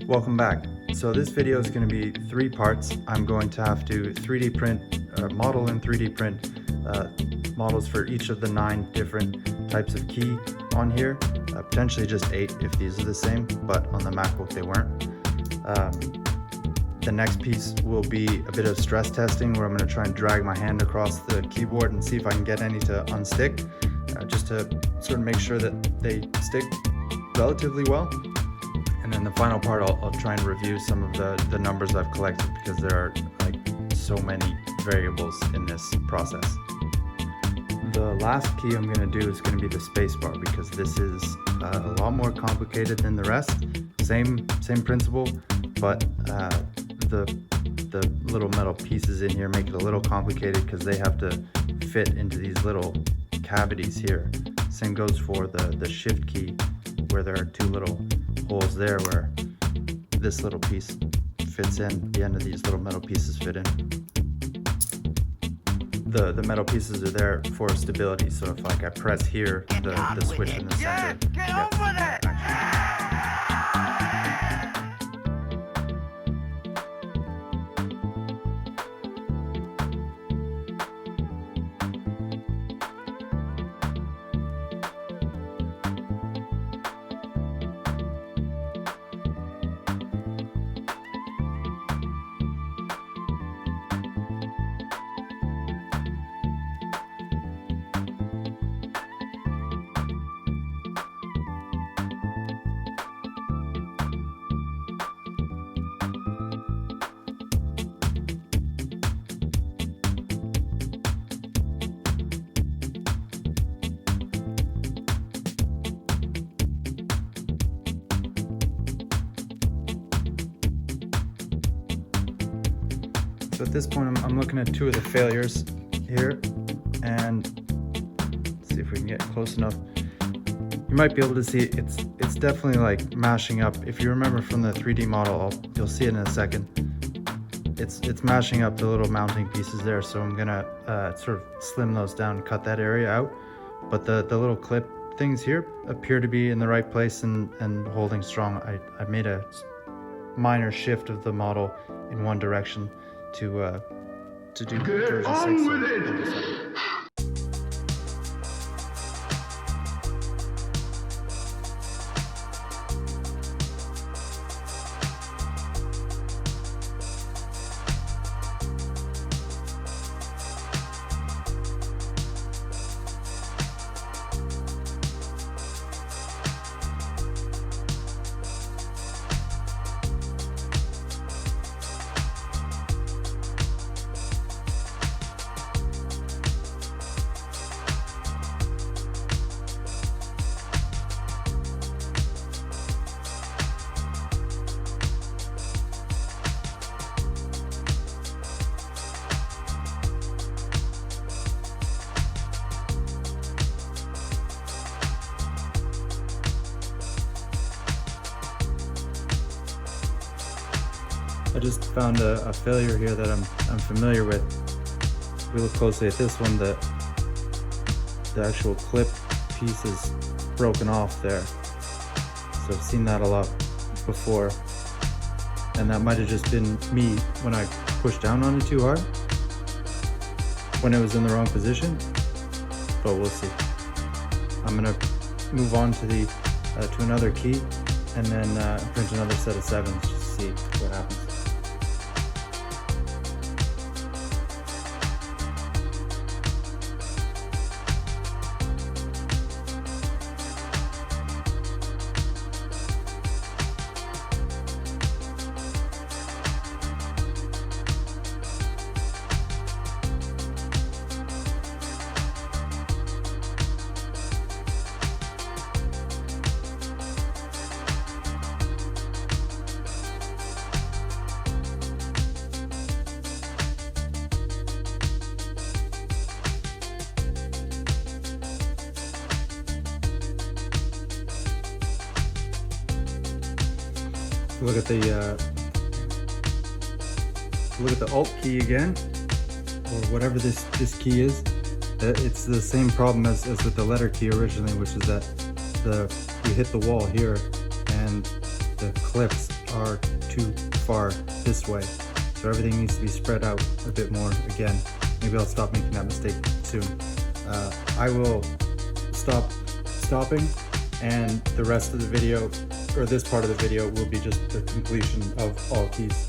Welcome back. So this video is going to be 3 parts. I'm going to have to 3D print, model and 3D print models for each of the 9 different types of key on here. Potentially just 8 if these are the same, but on the MacBook they weren't. The next piece will be a bit of stress testing where I'm going to try and drag my hand across the keyboard and see if I can get any to unstick, just to sort of make sure that they stick relatively well. And then the final part, I'll try and review some of the numbers I've collected because there are like so many variables in this process. The last key I'm going to do is going to be the spacebar because this is a lot more complicated than the rest. Same principle, but the little metal pieces in here make it a little complicated because they have to fit into these little cavities here. Same goes for the shift key, where there are 2 little holes there where this little piece fits in. The end of these little metal pieces fit in. The metal pieces are there for stability, so if like I press here, the switch in the center gets action. So at this point, I'm looking at 2 of the failures here, and let's see if we can get close enough. You might be able to see it's definitely like mashing up. If you remember from the 3D model, you'll see it in a second. It's mashing up the little mounting pieces there, so I'm gonna sort of slim those down and cut that area out. But the little clip things here appear to be in the right place and holding strong. I made a minor shift of the model in one direction to do version 6. I just found a failure here that I'm familiar with. If we look closely at this one, the actual clip piece is broken off there. So I've seen that a lot before, and that might have just been me when I pushed down on it too hard when it was in the wrong position, but we'll see. I'm gonna move on to to another key and then print another set of 7s just to see what happens. Look at the Alt key again, or whatever this key is. It's the same problem as with the letter key originally, which is that you hit the wall here and the clips are too far this way. So everything needs to be spread out a bit more. Again, maybe I'll stop making that mistake soon. I will stop stopping, and the rest of the video, or this part of the video, will be just the completion of all keys.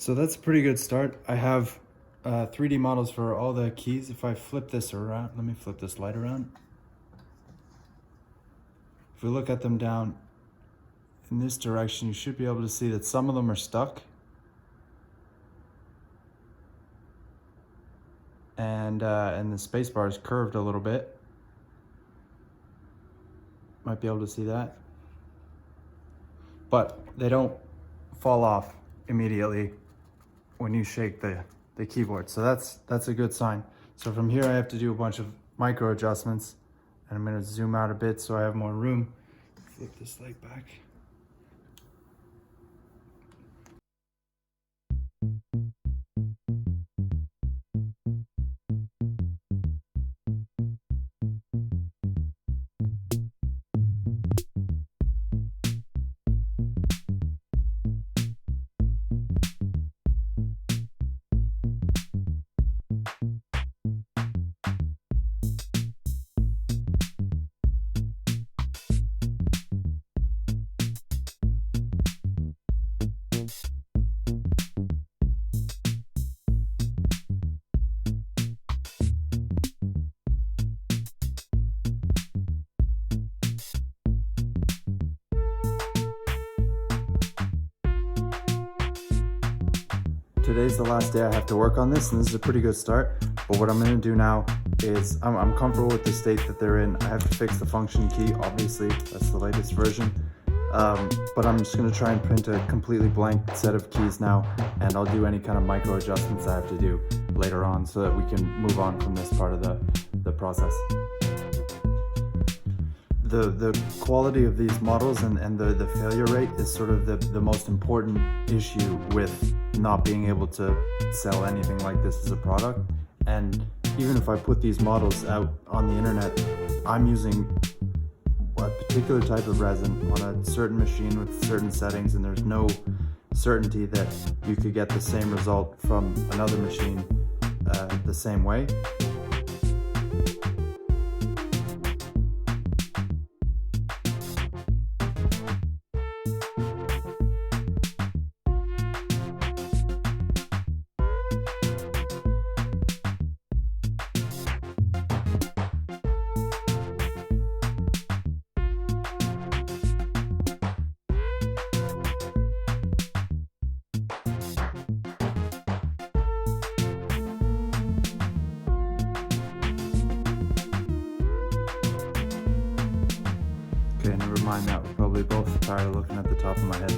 So that's a pretty good start. I have 3D models for all the keys. If I flip this around, let me flip this light around. If we look at them down in this direction, you should be able to see that some of them are stuck. And the space bar is curved a little bit. Might be able to see that. But they don't fall off immediately when you shake the keyboard. So that's a good sign. So from here I have to do a bunch of micro adjustments, and I'm gonna zoom out a bit so I have more room. Flip this light back. Today's the last day I have to work on this, and this is a pretty good start. But what I'm going to do now is I'm comfortable with the state that they're in. I have to fix the function key, obviously, that's the latest version. But I'm just going to try and print a completely blank set of keys now, and I'll do any kind of micro adjustments I have to do later on so that we can move on from this part of the process. The quality of these models and the failure rate is sort of the most important issue with not being able to sell anything like this as a product. And even if I put these models out on the internet, I'm using a particular type of resin on a certain machine with certain settings, and there's no certainty that you could get the same result from another machine the same way. Okay, never mind that. We're probably both tired of looking at the top of my head.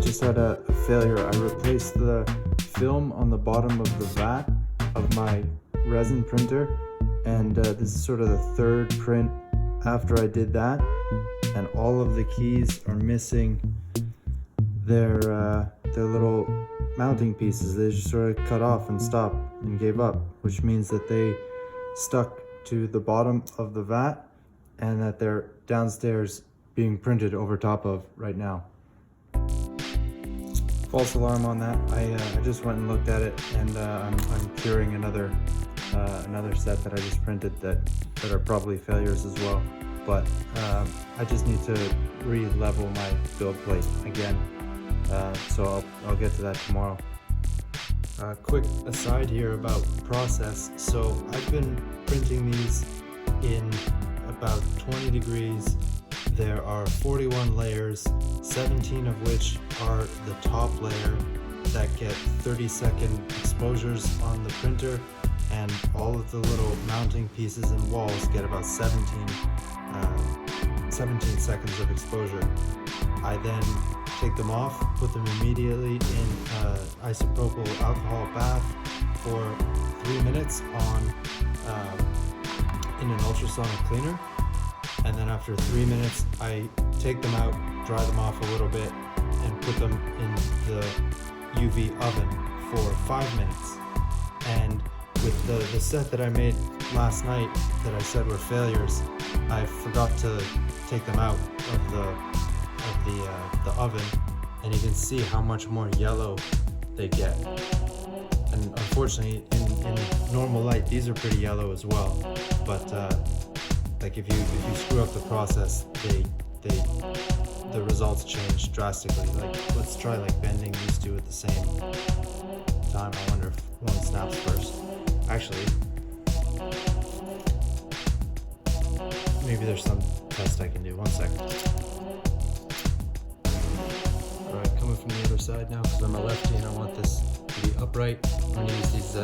Just had a failure. I replaced the film on the bottom of the vat of my resin printer, and this is sort of the third print after I did that, and all of the keys are missing their little mounting pieces. They just sort of cut off and stopped and gave up, which means that they stuck to the bottom of the vat and that they're downstairs being printed over top of right now. False alarm on that. I just went and looked at it, and I'm curing another another set that I just printed that are probably failures as well. But I just need to re-level my build plate again. So I'll get to that tomorrow. Quick aside here about process. So I've been printing these in about 20 degrees. There are 41 layers, 17 of which are the top layer that get 30-second exposures on the printer, and all of the little mounting pieces and walls get about 17 seconds of exposure. I then take them off, put them immediately in isopropyl alcohol bath for 3 minutes in an ultrasonic cleaner, and then after 3 minutes I take them out, dry them off a little bit, and put them in the UV oven for 5 minutes. And with the set that I made last night that I said were failures, I forgot to take them out of the oven, and you can see how much more yellow they get. And unfortunately, in normal light, these are pretty yellow as well. But like if you screw up the process, the results change drastically. Like, let's try like bending these two at the same time. I wonder if one snaps first. Actually, maybe there's some test I can do. 1 second. Alright, coming from the other side now, because I'm a lefty and I want this to be upright. I'm going to use these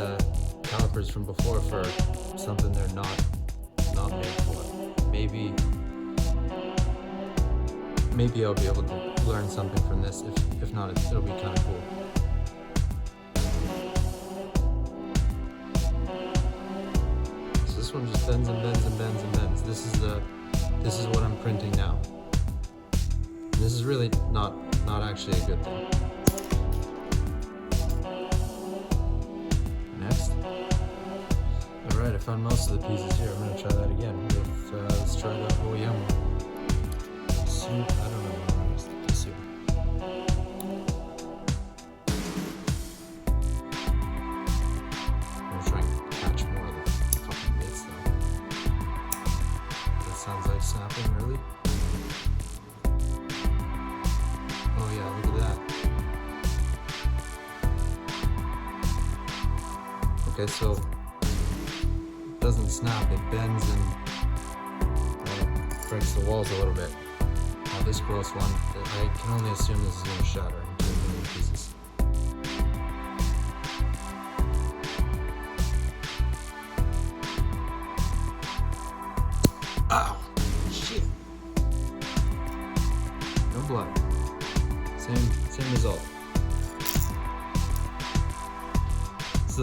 calipers from before for something they're not made for. Maybe I'll be able to learn something from this. If not, it'll be kind of cool. So this one just bends and bends and bends and bends. This is what I'm printing now. And this is really not actually a good thing. Next. Alright, I found most of the pieces here. I'm going to try that again. Let's try the OEM one. I don't know what I'm going to soup. I'm going to try and catch more of the fucking bits though. That sounds like snapping, really? Oh yeah, look at that. Okay, so it doesn't snap, it bends and breaks the walls a little bit. Now this gross one, I can only assume this is going to shatter into a million pieces. Ow! Shit! No blood. Same result. So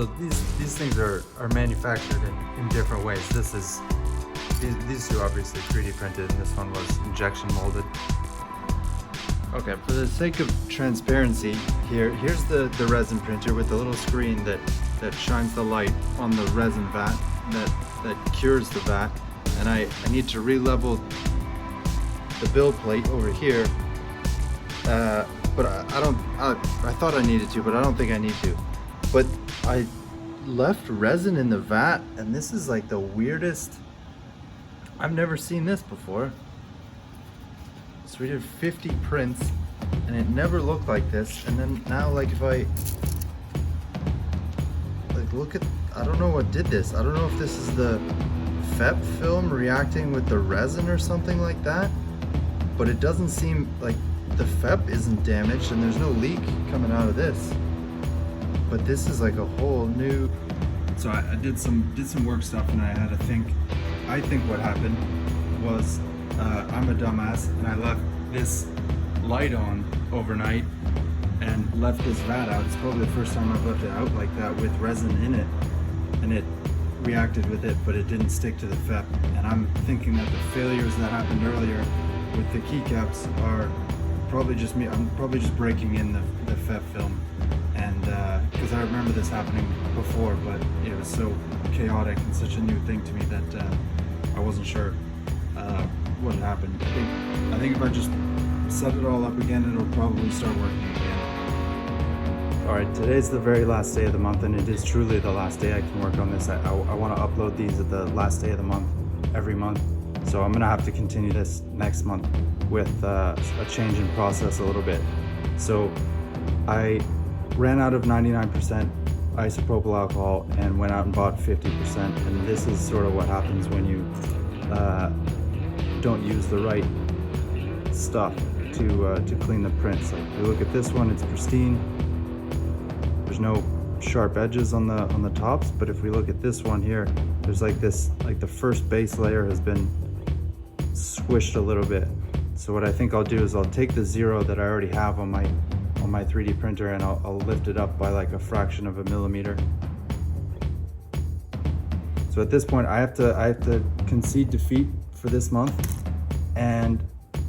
these things are manufactured in different ways. These two obviously 3D printed, and this one was injection molded. Okay, for the sake of transparency, here's the resin printer with the little screen that shines the light on the resin vat that cures the vat, and I need to re-level the build plate over here. But I thought I needed to, but I don't think I need to. But I left resin in the vat, and this is like the weirdest. I've never seen this before. So we did 50 prints and it never looked like this. And then now, like, if I like look at, I don't know what did this. I don't know if this is the FEP film reacting with the resin or something like that. But it doesn't seem like the FEP isn't damaged and there's no leak coming out of this. But this is like a whole new. So I did some work stuff and I had to think. I think what happened was I'm a dumbass and I left this light on overnight and left this vat out. It's probably the first time I've left it out like that with resin in it, and it reacted with it, but it didn't stick to the FEP. And I'm thinking that the failures that happened earlier with the keycaps are probably just me. I'm probably just breaking in the FEP film, and because I remember this happening before, but it was so chaotic and such a new thing to me that I wasn't sure what had happened. I think if I just set it all up again, it'll probably start working again. Alright, today's the very last day of the month, and it is truly the last day I can work on this. I want to upload these at the last day of the month, every month. So I'm going to have to continue this next month with a change in process a little bit. So I ran out of 99% isopropyl alcohol and went out and bought 50%. And this is sort of what happens when you don't use the right stuff to clean the prints. Like if you look at this one, it's pristine. There's no sharp edges on the tops, but if we look at this one here, there's like the first base layer has been squished a little bit. So what I think I'll do is I'll take the 0 that I already have on my 3D printer, and I'll lift it up by like a fraction of a millimeter. So at this point I have to concede defeat for this month, and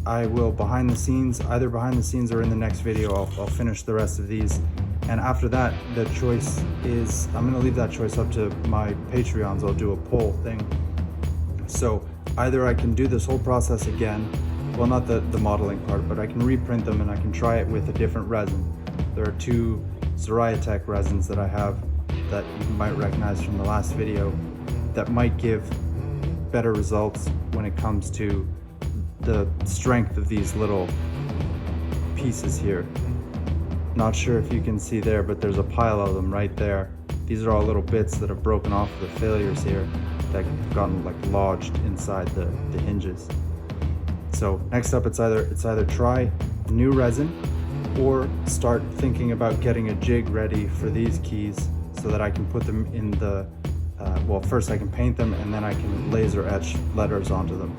I will either behind the scenes or in the next video, I'll finish the rest of these. And after that, the choice is, I'm gonna leave that choice up to my Patreons. I'll do a poll thing. So either I can do this whole process again, well, not the modeling part, but I can reprint them and I can try it with a different resin. There are 2 Zoriatech resins that I have that you might recognize from the last video that might give better results when it comes to the strength of these little pieces here. Not sure if you can see there, but there's a pile of them right there. These are all little bits that have broken off the failures here that have gotten like lodged inside the hinges. So next up, it's either try new resin or start thinking about getting a jig ready for these keys so that I can put them in the, well, first I can paint them and then I can laser etch letters onto them.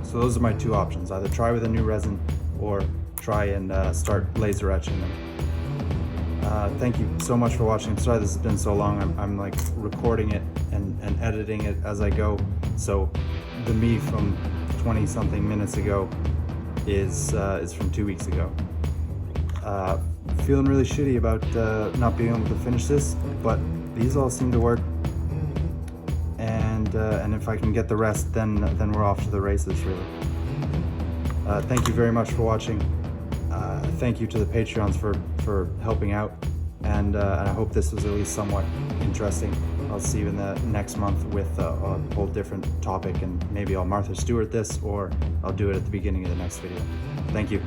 So those are my 2 options, either try with a new resin or try and start laser etching them. Thank you so much for watching. I'm sorry this has been so long. I'm like recording it and editing it as I go. So the me from 20 something minutes ago is from 2 weeks ago. Feeling really shitty about not being able to finish this, but these all seem to work. And if I can get the rest, then we're off to the races, really. Thank you very much for watching. Thank you to the Patreons for helping out, and I hope this was at least somewhat interesting. I'll see you in the next month with a whole different topic, and maybe I'll Martha Stewart this, or I'll do it at the beginning of the next video. Thank you.